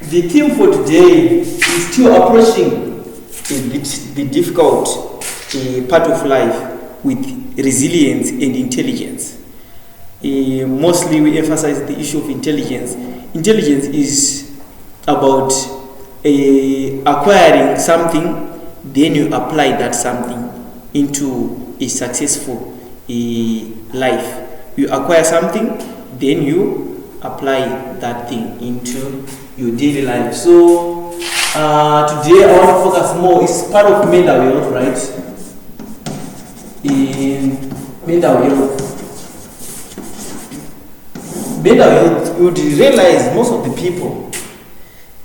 The theme for today is still approaching the difficult part of life with resilience and intelligence. Mostly we emphasize the issue of intelligence. Intelligence is about acquiring something, then you apply that something into a successful life. You acquire something, then you apply that thing into your daily life. So today I want to focus more, it's part of mental health, right? In mental health, you would realize most of the people,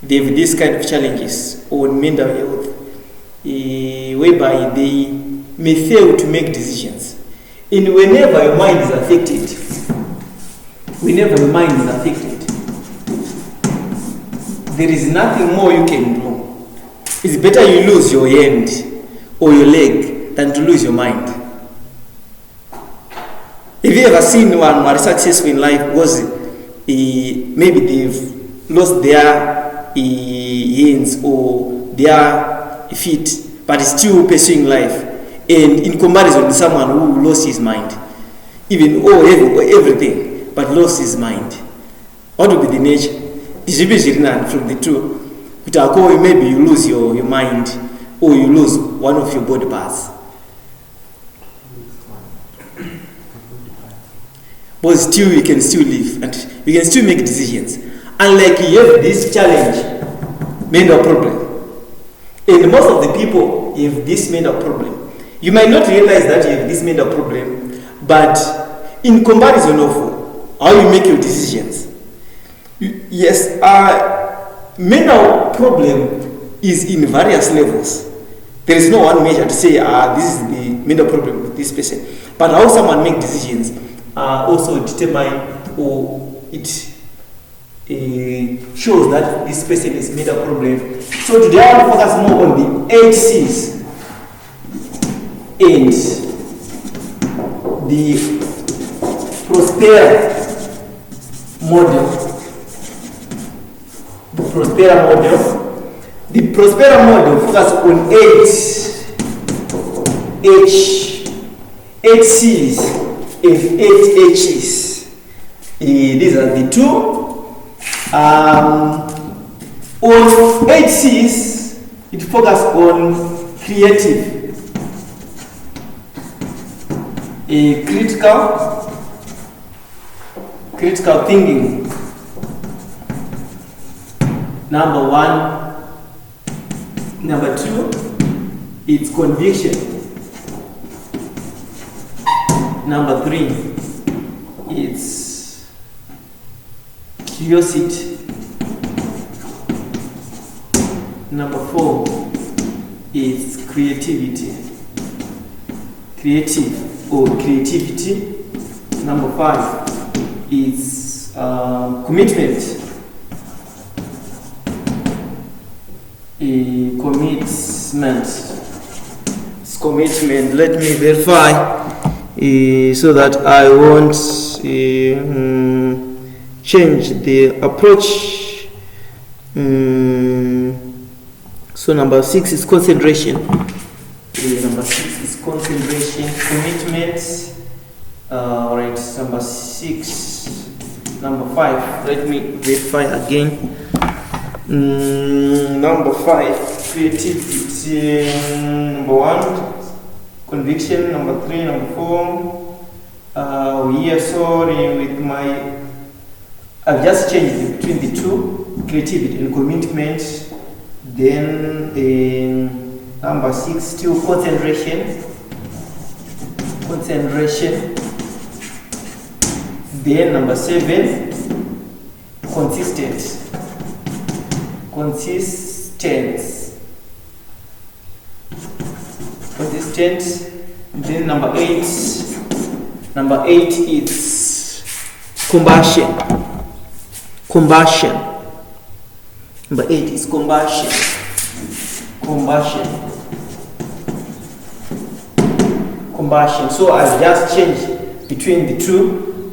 they have this kind of challenges on mental health, whereby they may fail to make decisions. And whenever your mind is affected, there is nothing more you can do. It's better you lose your hand or your leg than to lose your mind. Have you ever seen one who is successful in life because maybe they've lost their hands or their feet, but still pursuing life, and in comparison with someone who lost his mind, even everything, but lost his mind? What would be the nature? From the two, maybe you lose your mind or you lose one of your body parts. But still, you can still live and you can still make decisions. Unlike you have this challenge, mental problem. And most of the people have this mental problem. You might not realize that you have this mental problem, but in comparison of how you make your decisions, yes, mental problem is in various levels. There is no one measure to say, this is the mental problem with this person. But how someone makes decisions also determine, or it shows that this person is mental problem. So today I will focus more on the 8 C's and the Prospera model. The Prospera model focuses on 8 C's and 8 H's. These are the two. On 8 C's, it focuses on creative, critical thinking. Number 1. Number 2, it's conviction. Number 3, it's curiosity. Number 4, it's creativity. Creativity. Number 5, it's commitment. Commitment. Let me verify so that I won't change the approach. So number 6 is concentration. Commitment. Alright, number 6. Number 5, let me verify again. Number 5, creativity. Number 1, conviction. Number 3, number 4. Sorry, with my, I've just changed between the two, creativity and commitment. Then number 6, still concentration. Then number 7, consistent. Then number 8 is combustion. Number 8 is combustion. So I've just changed between the two,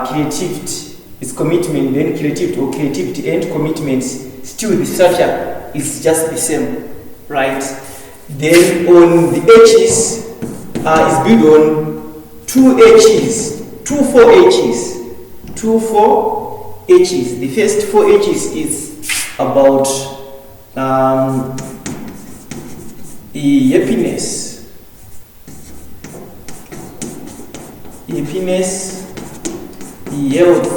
creativity is commitment, then creativity, or creativity and commitment, still the structure is just the same, right? Then on the H's is built on two 4 H's. The first 4 H's is about happiness, health,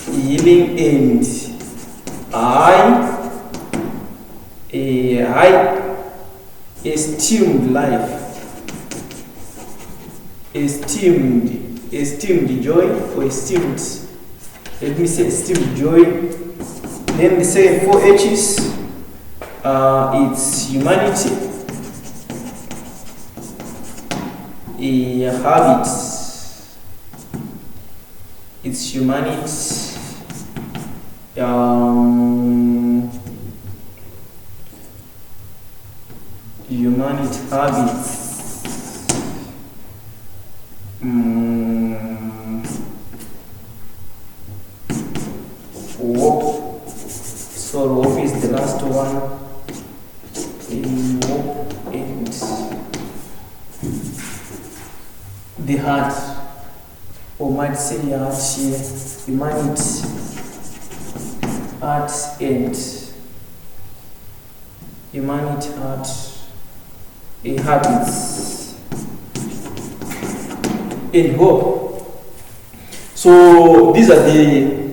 healing and high esteemed life, esteemed joy, or esteemed, let me say esteemed joy. Then the second 4 H's, it's humanity, habits, it's humanity, habits, hope. So hope is the last one. Hope and the heart, or might say heart here, humanity, heart and humanity, heart, habits and hope. So these are the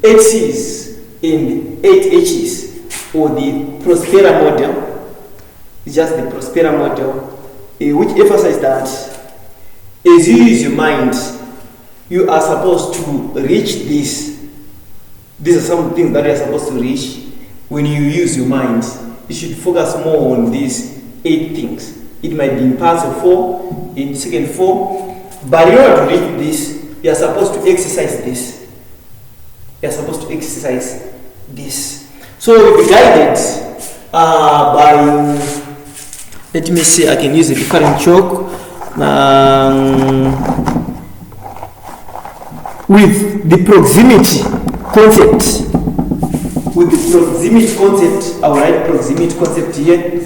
8 C's and 8 H's, or the Prospera model. It's just the Prospera model, which emphasizes that as you use your mind, you are supposed to reach this. These are some things that you are supposed to reach. When you use your mind, you should focus more on these 8 things. It might be in parts of 4, in second 4, but in order to reach this, you are supposed to exercise this. You are supposed to exercise this. So we'll be guided by, let me see, I can use a different chalk, with the proximity concept. With the proximity concept, I will write proximity concept here.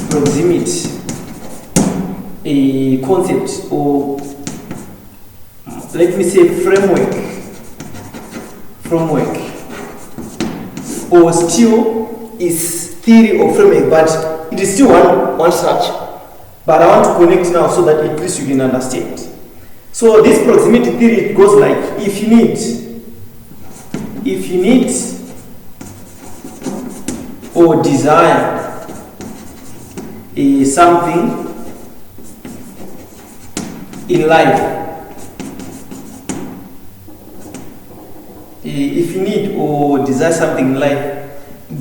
Proximity, a concept, or let me say framework, or still is theory or framework, but it is still one structure. But I want to connect now so that at least you can understand. So this proximity theory, it goes like, if you need or desire something in life, if you need or desire something in life,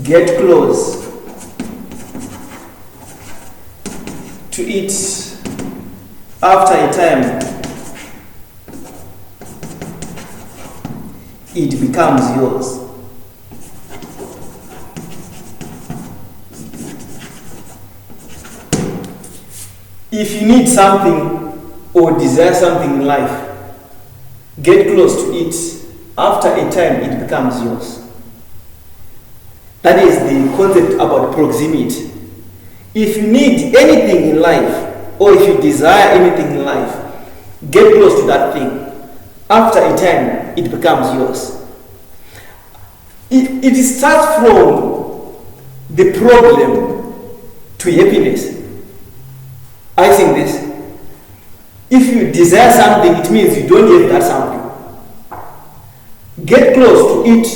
get close to it. After a time, it becomes yours. If you need something or desire something in life, get close to it. After a time, it becomes yours. That is the concept about proximity. If you need anything in life, or if you desire anything in life, get close to that thing. After a time, it becomes yours. It starts from the problem to happiness. I think this. If you desire something, it means you don't have that something. Get close to it.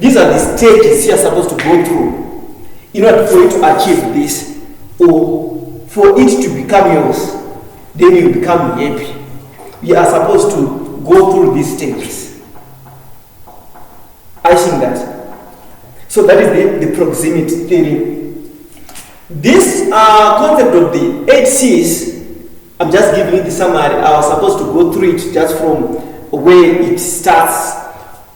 These are the stages you are supposed to go through in order for you to achieve this, or for it to become yours. Then you become happy. You are supposed to go through these stages. I think that. So that is the proximity theory. This concept of the 8 C's, I'm just giving you the summary. I was supposed to go through it just from where it starts,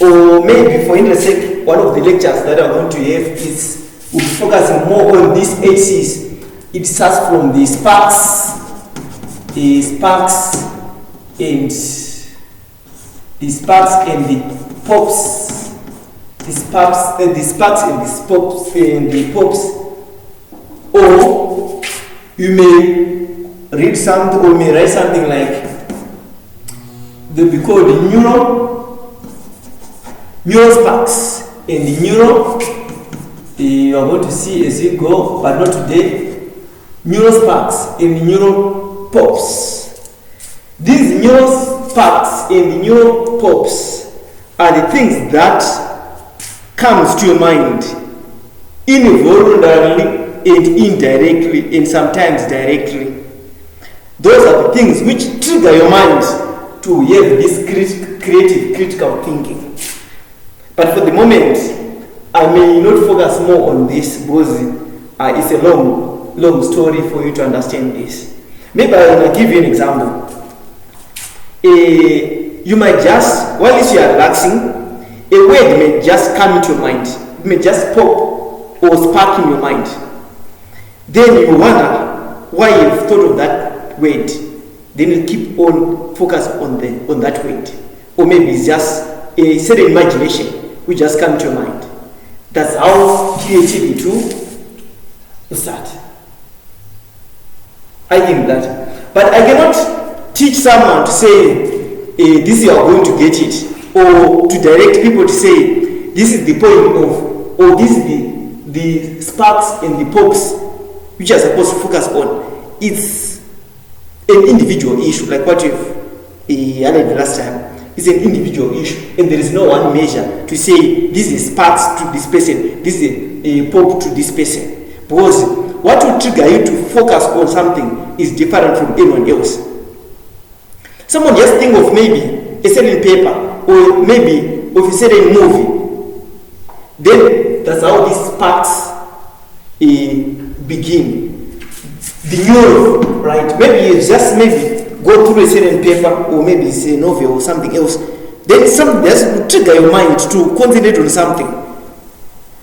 or maybe for interest sake, one of the lectures that I'm going to have is we'll be focusing more on these 8 C's It starts from the sparks and the pops. The sparks and the pops. Or you may read something or may write something like they'll be called the neural sparks and the neural. You are going to see as you go, but not today. Neural sparks and the neural pops. These neural sparks and the neural pops are the things that comes to your mind involuntarily and indirectly and sometimes directly. Those are the things which trigger your mind to have this creative, critical thinking. But for the moment, I may not focus more on this because it's a long story for you to understand this. Maybe I will give you an example. You might just, while you are relaxing, a word may just come into your mind. It may just pop or spark in your mind. Then you wonder why you've thought of that word. Then you keep on focus on that word. Or maybe it's just a certain imagination which just come to your mind. That's how creativity to start. I think that. But I cannot teach someone to say, this you are going to get it. Or to direct people to say, this is the point of, or this is the sparks and the pops which you are supposed to focus on. It's an individual issue, like what you've highlighted last time. It's an individual issue, and there is no one measure to say this is sparks to this person, this is a pop to this person. Because what will trigger you to focus on something is different from anyone else. Someone just think of maybe a certain paper or maybe of a certain movie. Then that's how these sparks begin. The neural, right? Maybe you just go through a certain paper or maybe it's a novel or something else. Then something else will trigger your mind to concentrate on something.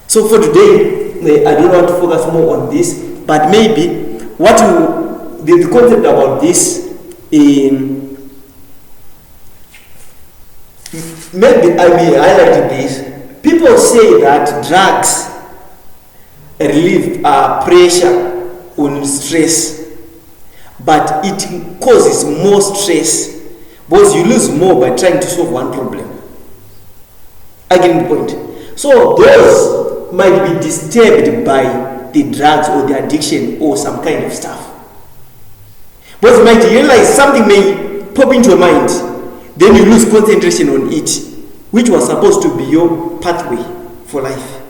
So for today, I don't want to focus more on this, but maybe the concept about this, maybe I may highlight this. People say that drugs relieve pressure on stress, but it causes more stress because you lose more by trying to solve one problem. I get the point. So those might be disturbed by the drugs or the addiction or some kind of stuff. But you might realize something may pop into your mind, then you lose concentration on it, which was supposed to be your pathway for life.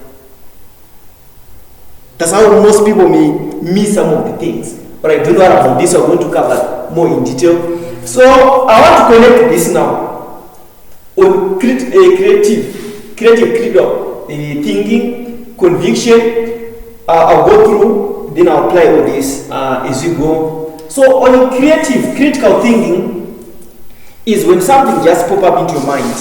That's how most people may miss some of the things. But I don't know about this, I'm going to cover more in detail. So I want to connect this now on creative critical thinking, conviction. I'll go through, then I'll apply all this as you go. So on creative critical thinking is when something just pop up into your mind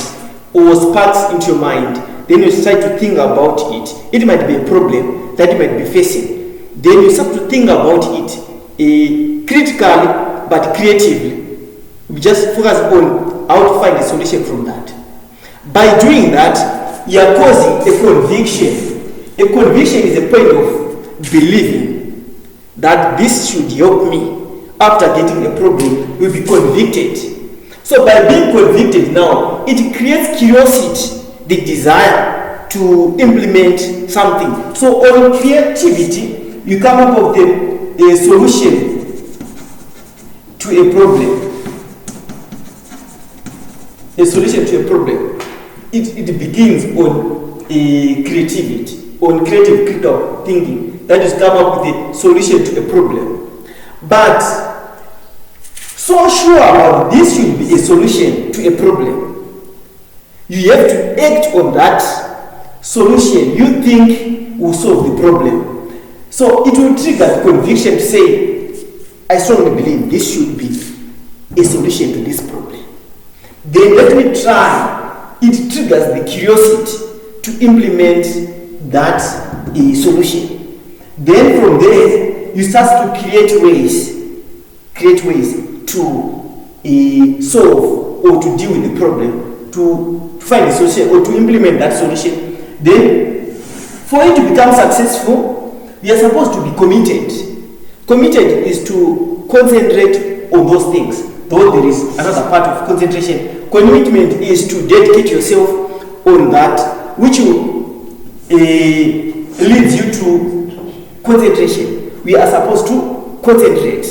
or sparks into your mind, then you try to think about it. It might be a problem that you might be facing. Then you start to think about it critically but creatively. We just focus on how to find a solution from that. By doing that, you are causing a conviction. A conviction is a point of believing that this should help me. After getting a problem, you'll be convicted. So by being convicted now, it creates curiosity, the desire to implement something. So on creativity, you come up with a solution to a problem. A solution to a problem. It begins on a creativity, on creative critical thinking. That is come up with a solution to a problem. But so sure about this should be a solution to a problem, you have to act on that solution you think will solve the problem. So it will trigger the conviction to say, I strongly believe this should be a solution to this problem. Then let me try. It triggers the curiosity to implement that solution. Then from there, you start to create ways to solve or to deal with the problem, to find a solution or to implement that solution. Then, for it to become successful, we are supposed to be committed. Committed is to concentrate on those things, though there is another part of concentration. Commitment is to dedicate yourself on that which leads you to concentration. We are supposed to concentrate.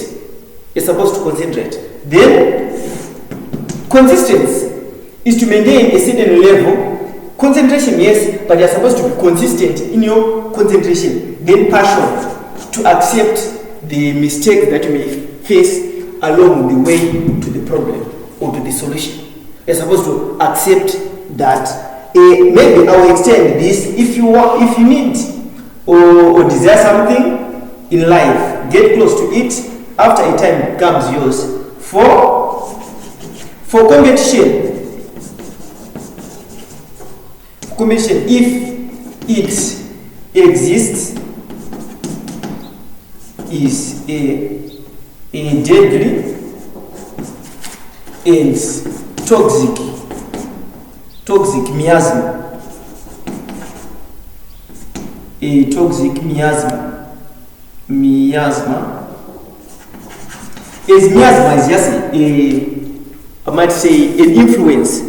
You're supposed to concentrate. Then, consistency is to maintain a certain level. Concentration, yes, but you're supposed to be consistent in your concentration. Then, passion, to accept the mistakes that you may face along the way to the problem or to the solution. You're supposed to accept that maybe I will extend this. If you need or desire something in life, get close to it. After a time, it becomes yours. For competition, if it exists, is a deadly and toxic miasma. A toxic miasma. As miasma is just I might say an influence,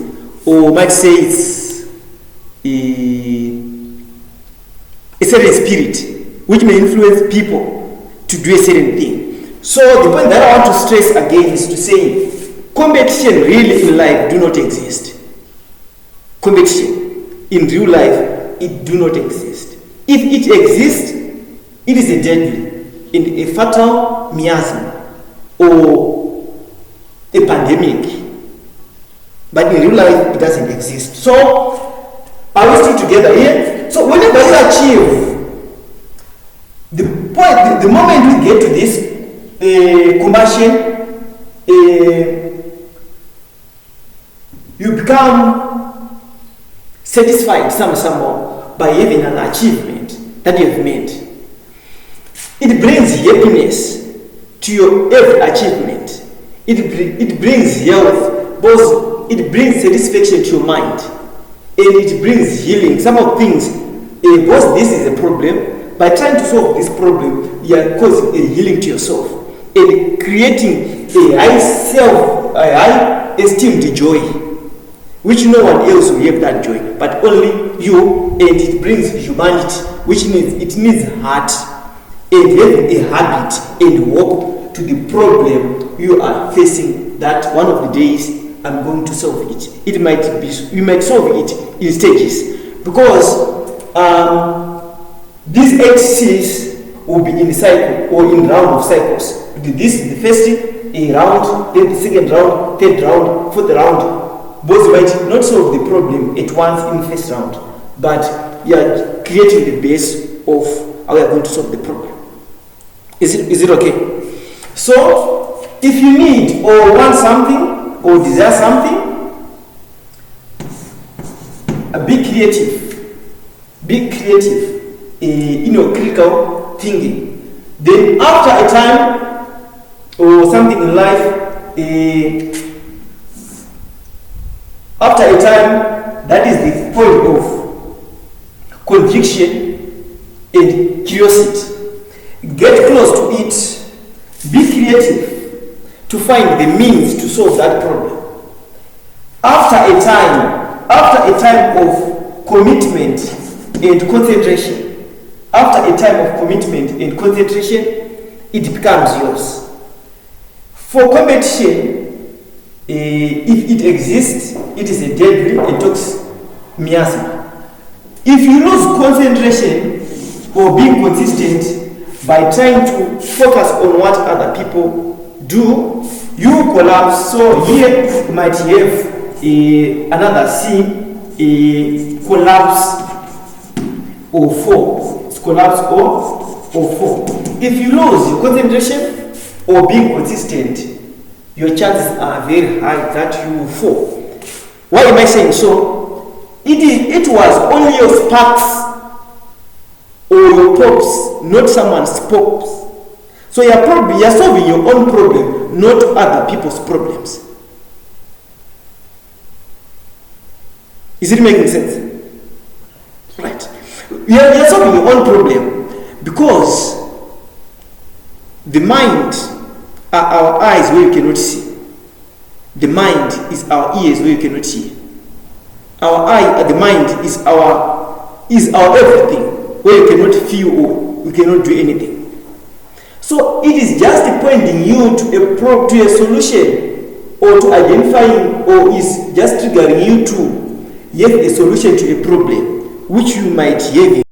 or might say it's a certain spirit which may influence people to do a certain thing. So the point that I want to stress again is to say competition really in life do not exist. Competition in real life, it do not exist. If it exists, it is a deadly and a fatal miasma or a pandemic. But in real life, it doesn't exist. So, are we still together here? So, whenever you achieve the point, the moment we get to this combustion, you become satisfied somehow by having an achievement that you have made. It brings happiness to your every achievement. It brings health, both it brings satisfaction to your mind, and it brings healing. Some of things, both this is a problem. By trying to solve this problem, you are causing a healing to yourself and creating a high esteemed joy, which no one else will have that joy, but only you. And it brings humanity, which means it needs heart and having a habit and walk to the problem you are facing. That one of the days I'm going to solve it. It might be, we might solve it in stages, because these axes will be in the cycle or in round of cycles. This is the first round, then the second round, third round, fourth round. Both might not solve the problem at once in the first round, but you are creating the base of how we are going to solve the problem. Is it okay? So, if you need or want something or desire something, be creative. Be creative in your critical thinking. Then, after a time or something in life, after a time, that is the point of conviction and curiosity. Get close to it. Be creative to find the means to solve that problem. After a time of commitment and concentration, it becomes yours. For competition, if it exists, it is a deadly and toxic miasma. If you lose concentration or being consistent by trying to focus on what other people do, you collapse. So here you might have another C, a collapse or fall. It's collapse or fall. If you lose your concentration or being consistent, your chances are very high that you will fall. Why am I saying so? It was only your sparks or your pops, not someone's pops, So you're solving your own problem, not other people's problems. Is it making sense? Right. You're solving your own problem because the mind are our eyes where you cannot see. The mind is our ears where you cannot hear. The mind is our everything where you cannot feel or you cannot do anything. So it is just pointing you to a solution, or to identifying, or is just triggering you to a solution to a problem which you might have